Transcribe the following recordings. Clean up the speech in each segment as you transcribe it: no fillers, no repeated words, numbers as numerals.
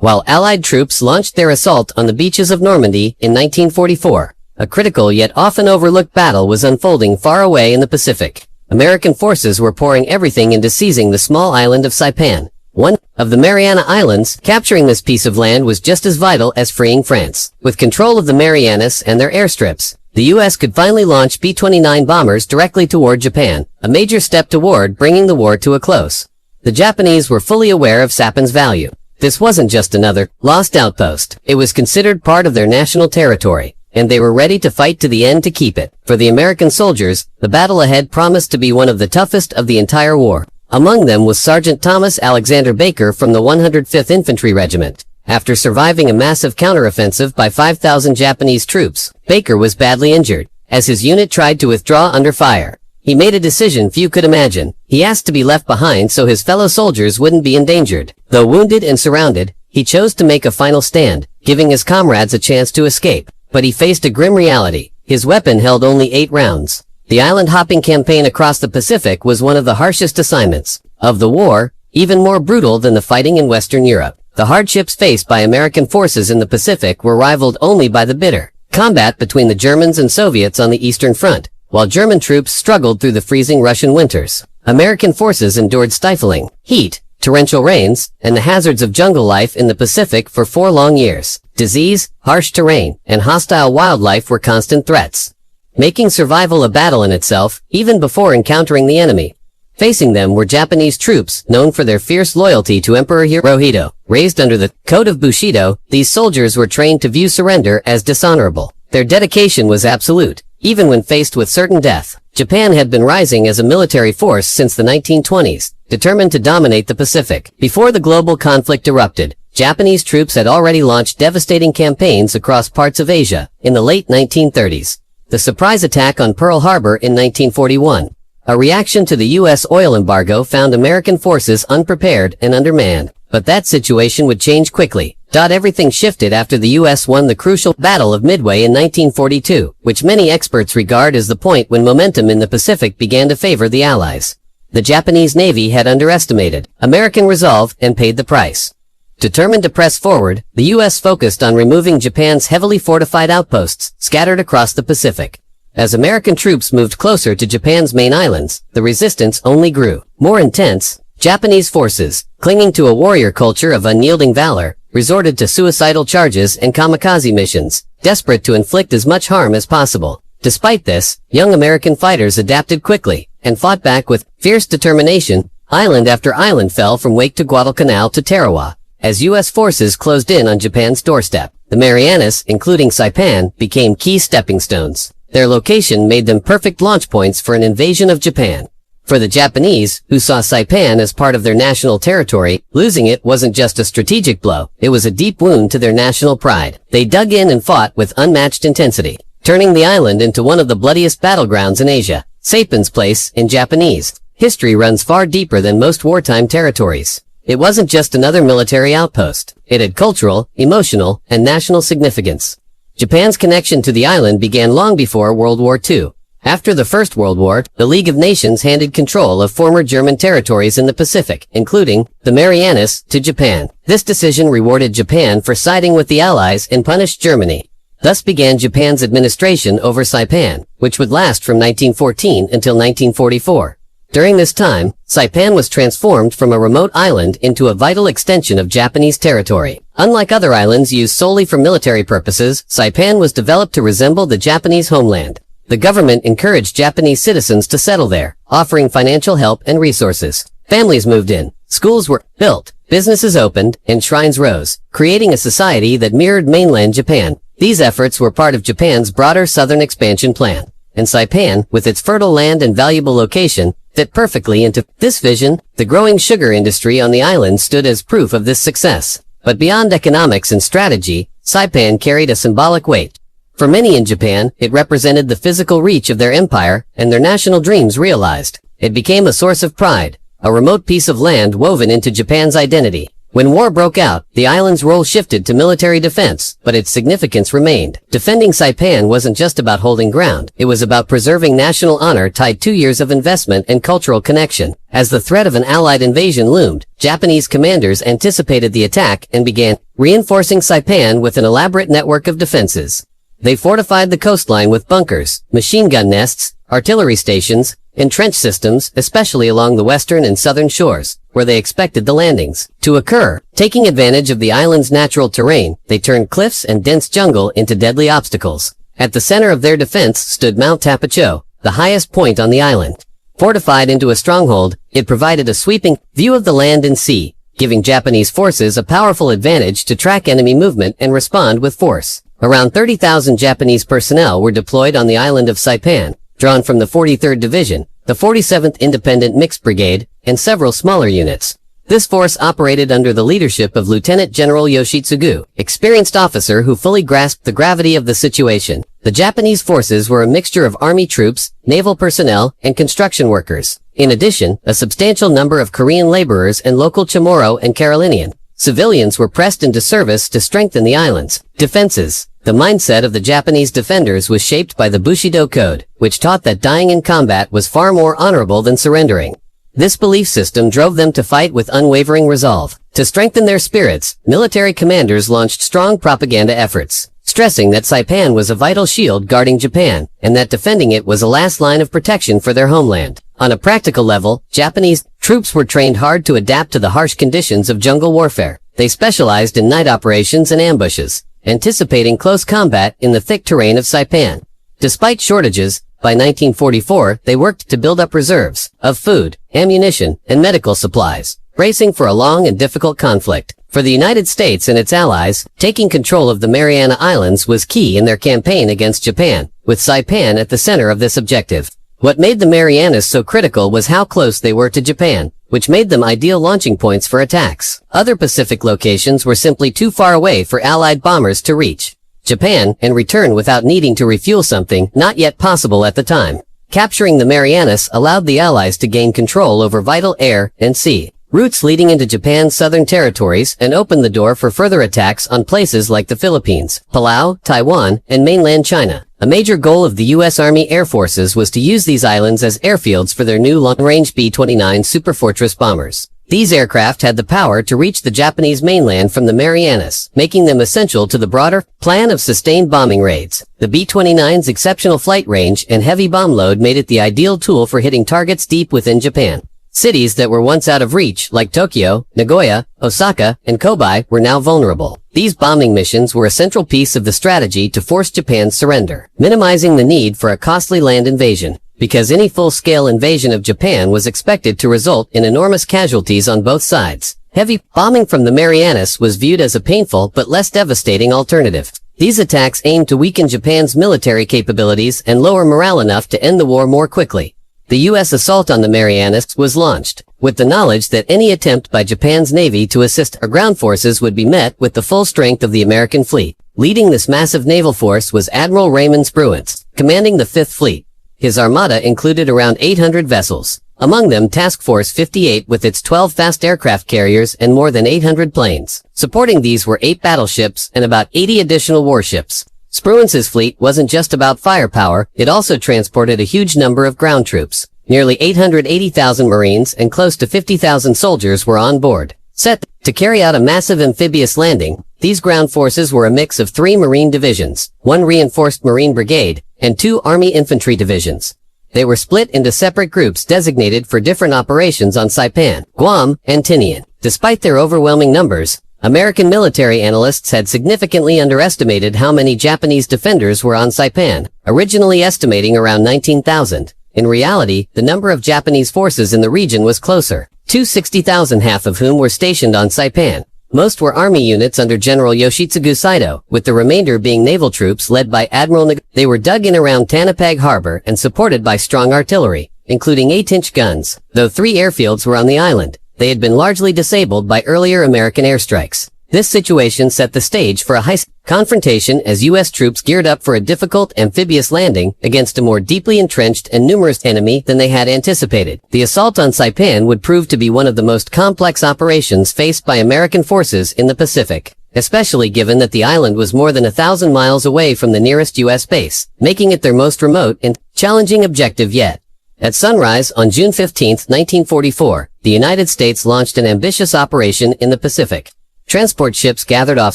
while Allied troops launched their assault on the beaches of Normandy in 1944. A critical yet often overlooked battle was unfolding far away in the Pacific. American forces were pouring everything into seizing the small island of Saipan, one of the Mariana Islands. Capturing this piece of land was just as vital as freeing France. With control of the Marianas and their airstrips, the U.S. could finally launch B-29 bombers directly toward Japan, a major step toward bringing the war to a close. The Japanese were fully aware of Saipan's value. This wasn't just another lost outpost. It was considered part of their national territory, and they were ready to fight to the end to keep it. For the American soldiers, the battle ahead promised to be one of the toughest of the entire war. Among them was Sergeant Thomas Alexander Baker from the 105th Infantry Regiment. After surviving a massive counteroffensive by 5,000 Japanese troops, Baker was badly injured. As his unit tried to withdraw under fire, he made a decision few could imagine. He asked to be left behind so his fellow soldiers wouldn't be endangered. Though wounded and surrounded, he chose to make a final stand, giving his comrades a chance to escape. But he faced a grim reality. His weapon held only 8 rounds. The island-hopping campaign across the Pacific was one of the harshest assignments of the war, even more brutal than the fighting in Western Europe. The hardships faced by American forces in the Pacific were rivaled only by the bitter combat between the Germans and Soviets on the Eastern Front. While German troops struggled through the freezing Russian winters, American forces endured stifling heat, torrential rains, and the hazards of jungle life in the Pacific for 4 long years. Disease, harsh terrain, and hostile wildlife were constant threats, making survival a battle in itself, even before encountering the enemy. Facing them were Japanese troops, known for their fierce loyalty to Emperor Hirohito. Raised under the Code of Bushido, these soldiers were trained to view surrender as dishonorable. Their dedication was absolute, even when faced with certain death. Japan had been rising as a military force since the 1920s, determined to dominate the Pacific. Before the global conflict erupted, Japanese troops had already launched devastating campaigns across parts of Asia in the late 1930s. The surprise attack on Pearl Harbor in 1941. A reaction to the U.S. oil embargo found American forces unprepared and undermanned. But that situation would change quickly. Everything shifted after the U.S. won the crucial Battle of Midway in 1942, which many experts regard as the point when momentum in the Pacific began to favor the Allies. The Japanese Navy had underestimated American resolve and paid the price. Determined to press forward, the U.S. focused on removing Japan's heavily fortified outposts scattered across the Pacific. As American troops moved closer to Japan's main islands, the resistance only grew more intense. Japanese forces, clinging to a warrior culture of unyielding valor, resorted to suicidal charges and kamikaze missions, desperate to inflict as much harm as possible. Despite this, young American fighters adapted quickly and fought back with fierce determination. Island after island fell from Wake to Guadalcanal to Tarawa. As U.S. forces closed in on Japan's doorstep, the Marianas, including Saipan, became key stepping stones. Their location made them perfect launch points for an invasion of Japan. For the Japanese, who saw Saipan as part of their national territory, losing it wasn't just a strategic blow, it was a deep wound to their national pride. They dug in and fought with unmatched intensity, turning the island into one of the bloodiest battlegrounds in Asia. Saipan's place in Japanese history runs far deeper than most wartime territories. It wasn't just another military outpost. It had cultural, emotional, and national significance. Japan's connection to the island began long before World War II. After the First World War, the League of Nations handed control of former German territories in the Pacific, including the Marianas, to Japan. This decision rewarded Japan for siding with the Allies and punished Germany. Thus began Japan's administration over Saipan, which would last from 1914 until 1944. During this time, Saipan was transformed from a remote island into a vital extension of Japanese territory. Unlike other islands used solely for military purposes, Saipan was developed to resemble the Japanese homeland. The government encouraged Japanese citizens to settle there, offering financial help and resources. Families moved in, schools were built, businesses opened, and shrines rose, creating a society that mirrored mainland Japan. These efforts were part of Japan's broader southern expansion plan. And Saipan, with its fertile land and valuable location, fit perfectly into this vision. The growing sugar industry on the island stood as proof of this success. But beyond economics and strategy, Saipan carried a symbolic weight. For many in Japan, it represented the physical reach of their empire and their national dreams realized. It became a source of pride, a remote piece of land woven into Japan's identity. When war broke out, the island's role shifted to military defense, but its significance remained. Defending Saipan wasn't just about holding ground, it was about preserving national honor tied to years of investment and cultural connection. As the threat of an Allied invasion loomed, Japanese commanders anticipated the attack and began reinforcing Saipan with an elaborate network of defenses. They fortified the coastline with bunkers, machine gun nests, artillery stations, and trench systems, especially along the western and southern shores, where they expected the landings to occur. Taking advantage of the island's natural terrain, they turned cliffs and dense jungle into deadly obstacles. At the center of their defense stood Mount Tapacho, the highest point on the island. Fortified into a stronghold, it provided a sweeping view of the land and sea, giving Japanese forces a powerful advantage to track enemy movement and respond with force. Around 30,000 Japanese personnel were deployed on the island of Saipan, drawn from the 43rd Division, the 47th Independent Mixed Brigade, and several smaller units. This force operated under the leadership of Lieutenant General Yoshitsugu, experienced officer who fully grasped the gravity of the situation. The Japanese forces were a mixture of army troops, naval personnel, and construction workers. In addition, a substantial number of Korean laborers and local Chamorro and Carolinian civilians were pressed into service to strengthen the island's defenses. The mindset of the Japanese defenders was shaped by the Bushido Code, which taught that dying in combat was far more honorable than surrendering. This belief system drove them to fight with unwavering resolve. To strengthen their spirits, military commanders launched strong propaganda efforts, stressing that Saipan was a vital shield guarding Japan, and that defending it was a last line of protection for their homeland. On a practical level, Japanese troops were trained hard to adapt to the harsh conditions of jungle warfare. They specialized in night operations and ambushes, anticipating close combat in the thick terrain of Saipan. Despite shortages, by 1944, they worked to build up reserves of food, ammunition, and medical supplies, bracing for a long and difficult conflict. For the United States and its allies, taking control of the Mariana Islands was key in their campaign against Japan, with Saipan at the center of this objective. What made the Marianas so critical was how close they were to Japan, which made them ideal launching points for attacks. Other Pacific locations were simply too far away for Allied bombers to reach Japan and return without needing to refuel, something not yet possible at the time. Capturing the Marianas allowed the Allies to gain control over vital air and sea routes leading into Japan's southern territories and opened the door for further attacks on places like the Philippines, Palau, Taiwan, and mainland China. A major goal of the U.S. Army Air Forces was to use these islands as airfields for their new long-range B-29 Superfortress bombers. These aircraft had the power to reach the Japanese mainland from the Marianas, making them essential to the broader plan of sustained bombing raids. The B-29's exceptional flight range and heavy bomb load made it the ideal tool for hitting targets deep within Japan. Cities that were once out of reach, like Tokyo, Nagoya, Osaka, and Kobe, were now vulnerable. These bombing missions were a central piece of the strategy to force Japan's surrender, minimizing the need for a costly land invasion, because any full-scale invasion of Japan was expected to result in enormous casualties on both sides. Heavy bombing from the Marianas was viewed as a painful but less devastating alternative. These attacks aimed to weaken Japan's military capabilities and lower morale enough to end the war more quickly. The U.S. assault on the Marianas was launched, with the knowledge that any attempt by Japan's Navy to assist our ground forces would be met with the full strength of the American fleet. Leading this massive naval force was Admiral Raymond Spruance, commanding the 5th Fleet. His armada included around 800 vessels, among them Task Force 58 with its 12 fast aircraft carriers and more than 800 planes. Supporting these were 8 battleships and about 80 additional warships. Spruance's fleet wasn't just about firepower, it also transported a huge number of ground troops. Nearly 880,000 Marines and close to 50,000 soldiers were on board. Set to carry out a massive amphibious landing, these ground forces were a mix of 3 Marine divisions, 1 reinforced Marine brigade, and 2 Army infantry divisions. They were split into separate groups designated for different operations on Saipan, Guam, and Tinian. Despite their overwhelming numbers, American military analysts had significantly underestimated how many Japanese defenders were on Saipan, originally estimating around 19,000. In reality, the number of Japanese forces in the region was closer to 60,000, half of whom were stationed on Saipan. Most were army units under General Yoshitsugu Saito, with the remainder being naval troops led by Admiral They were dug in around Tanapag Harbor and supported by strong artillery, including 8-inch guns. Though 3 airfields were on the island, they had been largely disabled by earlier American airstrikes. This situation set the stage for a high confrontation as U.S. troops geared up for a difficult amphibious landing against a more deeply entrenched and numerous enemy than they had anticipated. The assault on Saipan would prove to be one of the most complex operations faced by American forces in the Pacific, especially given that the island was more than 1,000 miles away from the nearest U.S. base, making it their most remote and challenging objective yet. At sunrise on June 15, 1944, the United States launched an ambitious operation in the Pacific. Transport ships gathered off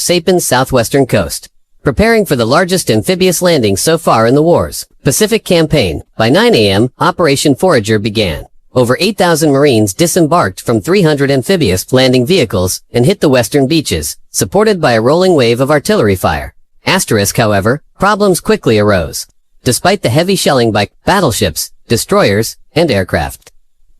Saipan's southwestern coast, preparing for the largest amphibious landing so far in the war's Pacific campaign. By 9 a.m., Operation Forager began. Over 8,000 Marines disembarked from 300 amphibious landing vehicles and hit the western beaches, supported by a rolling wave of artillery fire. However, problems quickly arose. Despite the heavy shelling by battleships, destroyers, and aircraft,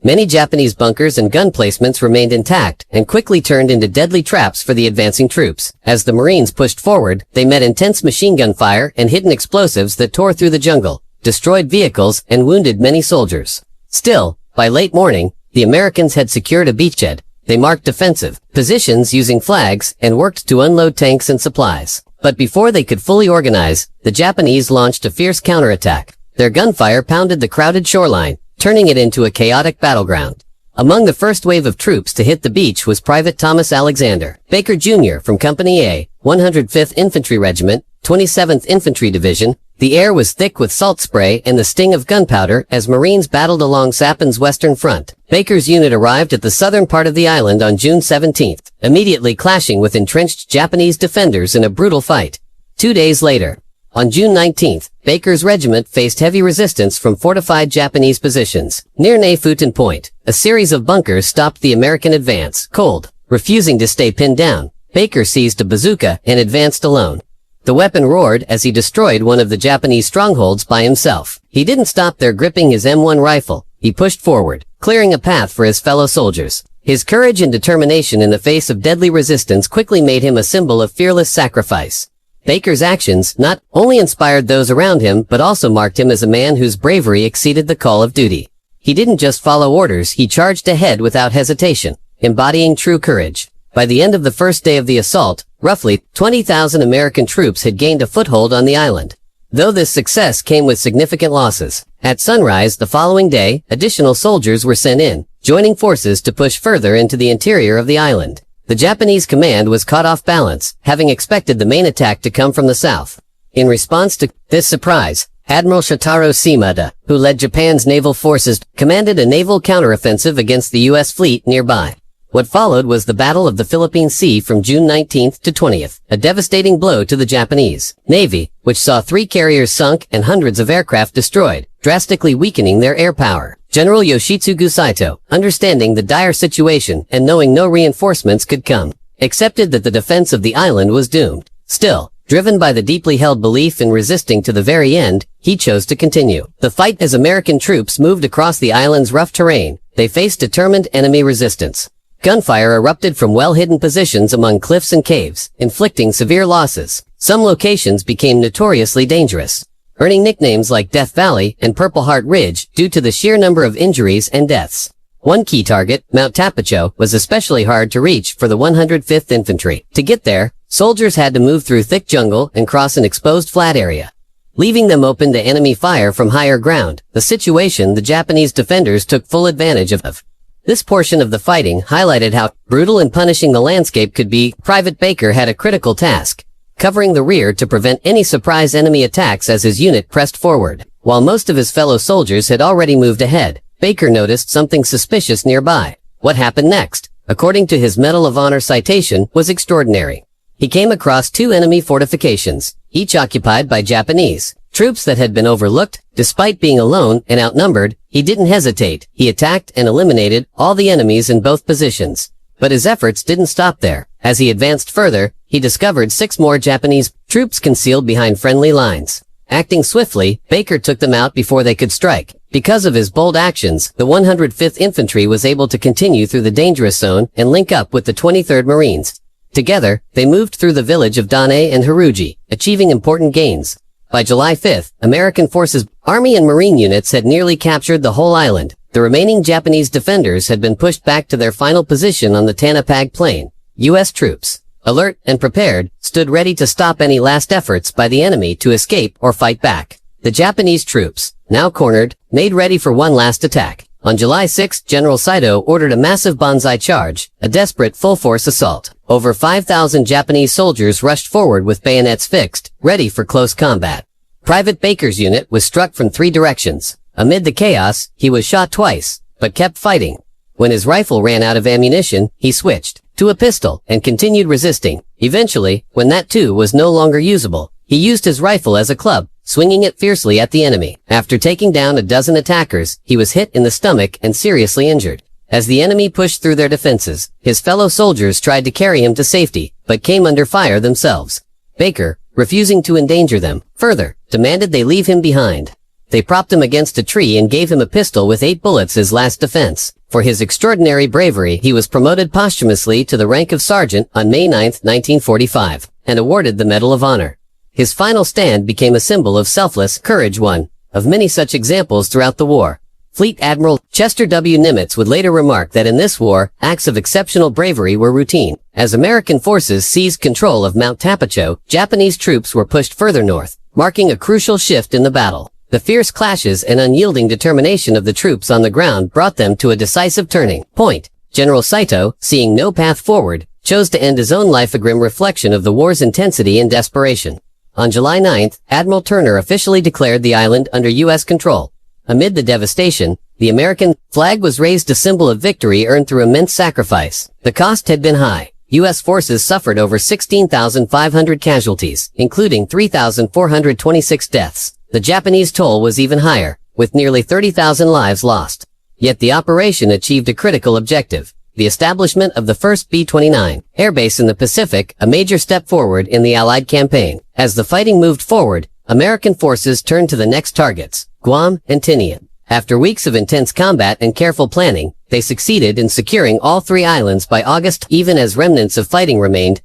many Japanese bunkers and gun placements remained intact and quickly turned into deadly traps for the advancing troops. As the Marines pushed forward, they met intense machine gun fire and hidden explosives that tore through the jungle, destroyed vehicles, and wounded many soldiers. Still, by late morning, the Americans had secured a beachhead. They marked defensive positions using flags and worked to unload tanks and supplies. But before they could fully organize, the Japanese launched a fierce counterattack. Their gunfire pounded the crowded shoreline, turning it into a chaotic battleground. Among the first wave of troops to hit the beach was Private Thomas Alexander Baker Jr. from Company A, 105th Infantry Regiment, 27th Infantry Division. The air was thick with salt spray and the sting of gunpowder as Marines battled along Saipan's western front. Baker's unit arrived at the southern part of the island on June 17th, immediately clashing with entrenched Japanese defenders in a brutal fight. 2 days later, on June 19th, Baker's regiment faced heavy resistance from fortified Japanese positions. Near Nefutan Point, a series of bunkers stopped the American advance. Cold, refusing to stay pinned down, Baker seized a bazooka and advanced alone. The weapon roared as he destroyed one of the Japanese strongholds by himself. He didn't stop there gripping his M1 rifle. He pushed forward, clearing a path for his fellow soldiers. His courage and determination in the face of deadly resistance quickly made him a symbol of fearless sacrifice. Baker's actions not only inspired those around him but also marked him as a man whose bravery exceeded the call of duty. He didn't just follow orders, he charged ahead without hesitation, embodying true courage. By the end of the first day of the assault, roughly 20,000 American troops had gained a foothold on the island. Though this success came with significant losses, at sunrise the following day, additional soldiers were sent in, joining forces to push further into the interior of the island. The Japanese command was caught off balance, having expected the main attack to come from the south. In response to this surprise, Admiral Shotaro Shimada, who led Japan's naval forces, commanded a naval counteroffensive against the U.S. fleet nearby. What followed was the Battle of the Philippine Sea from June 19th to 20th, a devastating blow to the Japanese Navy, which saw 3 carriers sunk and hundreds of aircraft destroyed, drastically weakening their air power. General Yoshitsugu Saito, understanding the dire situation and knowing no reinforcements could come, accepted that the defense of the island was doomed. Still, driven by the deeply held belief in resisting to the very end, he chose to continue the fight. As American troops moved across the island's rough terrain, they faced determined enemy resistance. Gunfire erupted from well-hidden positions among cliffs and caves, inflicting severe losses. Some locations became notoriously dangerous, earning nicknames like Death Valley and Purple Heart Ridge due to the sheer number of injuries and deaths. One key target, Mount Tapacho, was especially hard to reach for the 105th Infantry. To get there, soldiers had to move through thick jungle and cross an exposed flat area, leaving them open to enemy fire from higher ground, the situation the Japanese defenders took full advantage of. This portion of the fighting highlighted how brutal and punishing the landscape could be. Private Baker had a critical task, covering the rear to prevent any surprise enemy attacks as his unit pressed forward. While most of his fellow soldiers had already moved ahead, Baker noticed something suspicious nearby. What happened next, according to his Medal of Honor citation, was extraordinary. He came across 2 enemy fortifications, each occupied by Japanese troops that had been overlooked. Despite being alone and outnumbered, he didn't hesitate. He attacked and eliminated all the enemies in both positions. But his efforts didn't stop there. As he advanced further, he discovered 6 more Japanese troops concealed behind friendly lines. Acting swiftly, Baker took them out before they could strike. Because of his bold actions, the 105th Infantry was able to continue through the dangerous zone and link up with the 23rd Marines. Together, they moved through the village of Dane and Haruji, achieving important gains. By July 5th, American forces, Army and Marine units had nearly captured the whole island. The remaining Japanese defenders had been pushed back to their final position on the Tanapag Plain. U.S. troops, alert and prepared, stood ready to stop any last efforts by the enemy to escape or fight back. The Japanese troops, now cornered, made ready for one last attack. On July 6, General Saito ordered a massive banzai charge, a desperate full-force assault. Over 5,000 Japanese soldiers rushed forward with bayonets fixed, ready for close combat. Private Baker's unit was struck from 3 directions. Amid the chaos, he was shot twice, but kept fighting. When his rifle ran out of ammunition, he switched to a pistol and continued resisting. Eventually, when that too was no longer usable, he used his rifle as a club, swinging it fiercely at the enemy. After taking down a dozen attackers, he was hit in the stomach and seriously injured. As the enemy pushed through their defenses, his fellow soldiers tried to carry him to safety, but came under fire themselves. Baker, refusing to endanger them further, demanded they leave him behind. They propped him against a tree and gave him a pistol with 8 bullets as last defense. For his extraordinary bravery, he was promoted posthumously to the rank of sergeant on May 9, 1945, and awarded the Medal of Honor. His final stand became a symbol of selfless courage, one of many such examples throughout the war. Fleet Admiral Chester W. Nimitz would later remark that in this war, acts of exceptional bravery were routine. As American forces seized control of Mount Tapacho, Japanese troops were pushed further north, marking a crucial shift in the battle. The fierce clashes and unyielding determination of the troops on the ground brought them to a decisive turning point. General Saito, seeing no path forward, chose to end his own life, a grim reflection of the war's intensity and desperation. On July 9th, Admiral Turner officially declared the island under U.S. control. Amid the devastation, the American flag was raised, a symbol of victory earned through immense sacrifice. The cost had been high. U.S. forces suffered over 16,500 casualties, including 3,426 deaths. The Japanese toll was even higher, with nearly 30,000 lives lost. Yet the operation achieved a critical objective: the establishment of the first B-29 airbase in the Pacific, a major step forward in the Allied campaign. As the fighting moved forward, American forces turned to the next targets, Guam and Tinian. After weeks of intense combat and careful planning, they succeeded in securing all 3 islands by August. Even as remnants of fighting remained,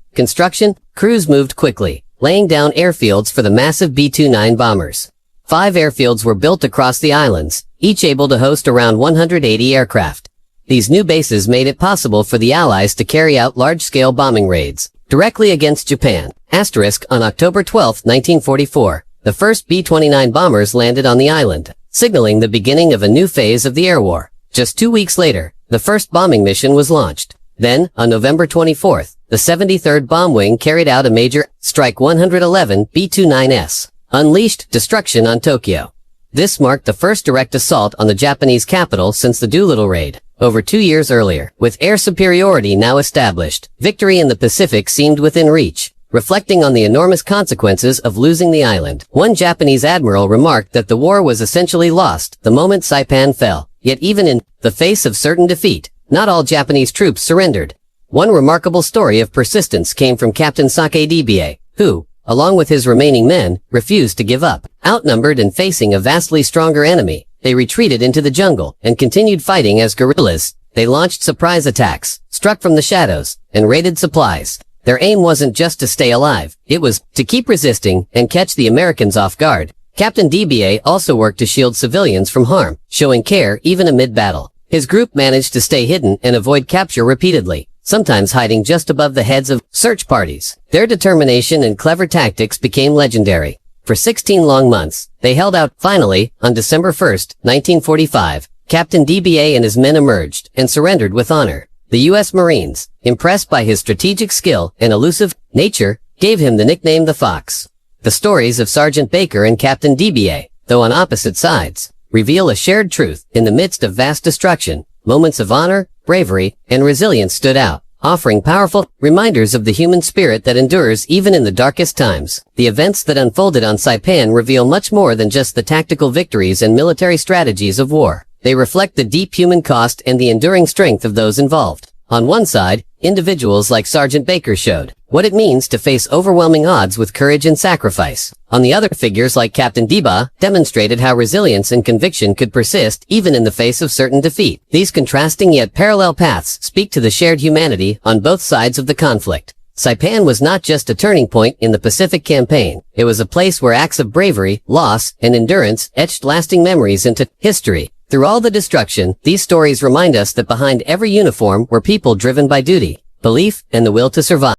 crews moved quickly, laying down airfields for the massive B-29 bombers. 5 airfields were built across the islands, each able to host around 180 aircraft. These new bases made it possible for the Allies to carry out large-scale bombing raids directly against Japan. On October 12, 1944, the first B-29 bombers landed on the island, signaling the beginning of a new phase of the air war. Just 2 weeks later, the first bombing mission was launched. Then, on November 24th, the 73rd Bomb Wing carried out a major strike. 111 B-29s unleashed destruction on Tokyo. This marked the first direct assault on the Japanese capital since the Doolittle raid, over 2 years earlier. With air superiority now established, victory in the Pacific seemed within reach. Reflecting on the enormous consequences of losing the island, one Japanese admiral remarked that the war was essentially lost the moment Saipan fell. Yet even in the face of certain defeat, not all Japanese troops surrendered. One remarkable story of persistence came from Captain Sakae Oba, who, along with his remaining men, refused to give up. Outnumbered and facing a vastly stronger enemy, they retreated into the jungle and continued fighting as guerrillas. They launched surprise attacks, struck from the shadows, and raided supplies. Their aim wasn't just to stay alive, it was to keep resisting and catch the Americans off guard. Captain Oba also worked to shield civilians from harm, showing care even amid battle. His group managed to stay hidden and avoid capture repeatedly, sometimes hiding just above the heads of search parties. Their determination and clever tactics became legendary. For 16 long months, they held out. Finally, on December 1, 1945, Captain Oba and his men emerged and surrendered with honor. The U.S. Marines, impressed by his strategic skill and elusive nature, gave him the nickname the Fox. The stories of Sergeant Baker and Captain Oba, though on opposite sides, reveal a shared truth. In the midst of vast destruction, moments of honor, bravery, and resilience stood out, offering powerful reminders of the human spirit that endures even in the darkest times. The events that unfolded on Saipan reveal much more than just the tactical victories and military strategies of war. They reflect the deep human cost and the enduring strength of those involved. On one side, individuals like Sergeant Baker showed what it means to face overwhelming odds with courage and sacrifice. On the other, figures like Captain Oba demonstrated how resilience and conviction could persist even in the face of certain defeat. These contrasting yet parallel paths speak to the shared humanity on both sides of the conflict. Saipan was not just a turning point in the Pacific campaign. It was a place where acts of bravery, loss, and endurance etched lasting memories into history. Through all the destruction, these stories remind us that behind every uniform were people driven by duty, belief, and the will to survive.